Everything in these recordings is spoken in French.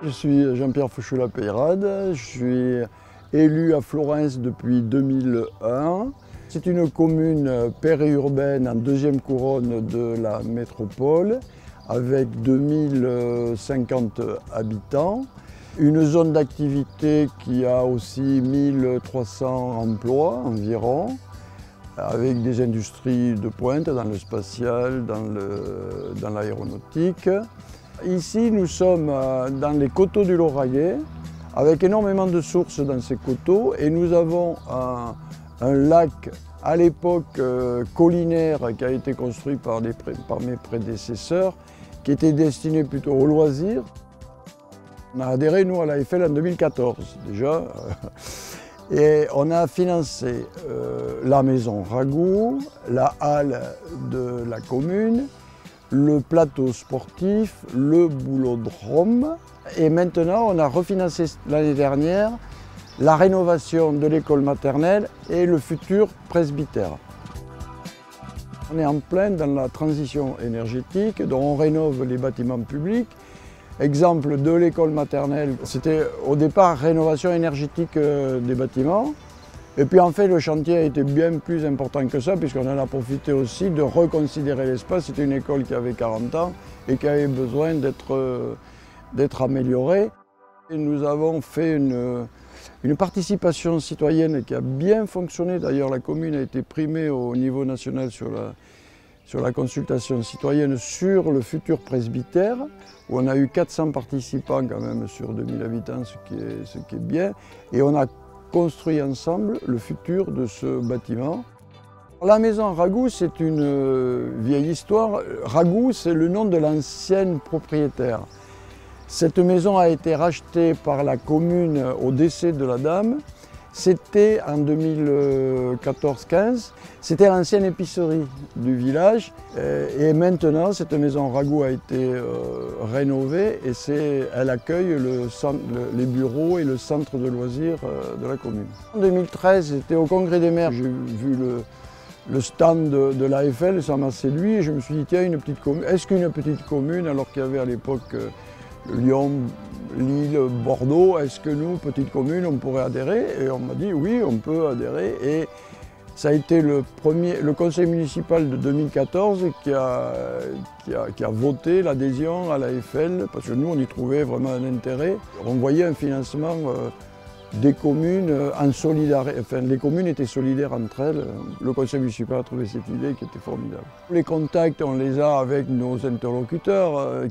Je suis Jean-Pierre Fauchula-Peyrade, je suis élu à Florence depuis 2001. C'est une commune périurbaine en deuxième couronne de la métropole avec 2050 habitants. Une zone d'activité qui a aussi 1300 emplois environ, avec des industries de pointe dans le spatial, dans l'aéronautique. Ici, nous sommes dans les coteaux du Lauragais, avec énormément de sources dans ces coteaux, et nous avons un lac à l'époque collinaire qui a été construit par mes prédécesseurs, qui était destiné plutôt aux loisirs. On a adhéré, nous, à l'AFL en 2014 déjà, et on a financé la maison Ragout, la halle de la commune, le plateau sportif, le boulodrome, et maintenant on a refinancé l'année dernière la rénovation de l'école maternelle et le futur presbytère. On est en plein dans la transition énergétique, dont on rénove les bâtiments publics. Exemple de l'école maternelle, c'était au départ rénovation énergétique des bâtiments. Et puis en fait le chantier a été bien plus important que ça, puisqu'on en a profité aussi de reconsidérer l'espace. C'était une école qui avait 40 ans et qui avait besoin d'être améliorée. Et nous avons fait une participation citoyenne qui a bien fonctionné. D'ailleurs, la commune a été primée au niveau national sur la consultation citoyenne sur le futur presbytère, où on a eu 400 participants quand même sur 2000 habitants, ce qui est bien. Et on a construit ensemble le futur de ce bâtiment. La maison Ragout, c'est une vieille histoire. Ragout, c'est le nom de l'ancienne propriétaire. Cette maison a été rachetée par la commune au décès de la dame. C'était en 2014-15, c'était l'ancienne épicerie du village. Et maintenant, cette maison Ragout a été rénovée et elle accueille les bureaux et le centre de loisirs de la commune. En 2013, j'étais au Congrès des maires, j'ai vu le stand de l'AFL, ça m'a séduit et je me suis dit, tiens, une petite commune, est-ce qu'une petite commune, alors qu'il y avait à l'époque Lyon, Lille, Bordeaux, est-ce que nous, petite commune, on pourrait adhérer? Et on m'a dit oui, on peut adhérer. Et ça a été le conseil municipal de 2014 qui a voté l'adhésion à l'AFL, parce que nous, on y trouvait vraiment un intérêt. On voyait un financement des communes en solidarité, enfin les communes étaient solidaires entre elles. Le conseil municipal a trouvé cette idée qui était formidable. Les contacts, on les a avec nos interlocuteurs,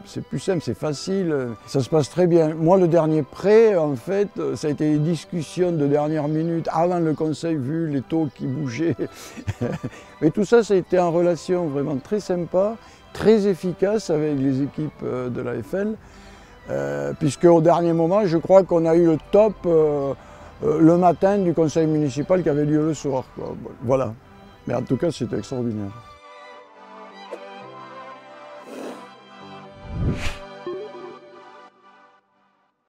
c'est plus simple, c'est facile, ça se passe très bien. Moi, le dernier prêt, en fait, ça a été des discussions de dernière minute avant le conseil, vu les taux qui bougeaient. Mais tout ça, ça a été en relation vraiment très sympa, très efficace avec les équipes de l'AFL. Puisque au dernier moment, je crois qu'on a eu le top le matin du conseil municipal qui avait lieu le soir, quoi. Voilà. Mais en tout cas, c'était extraordinaire.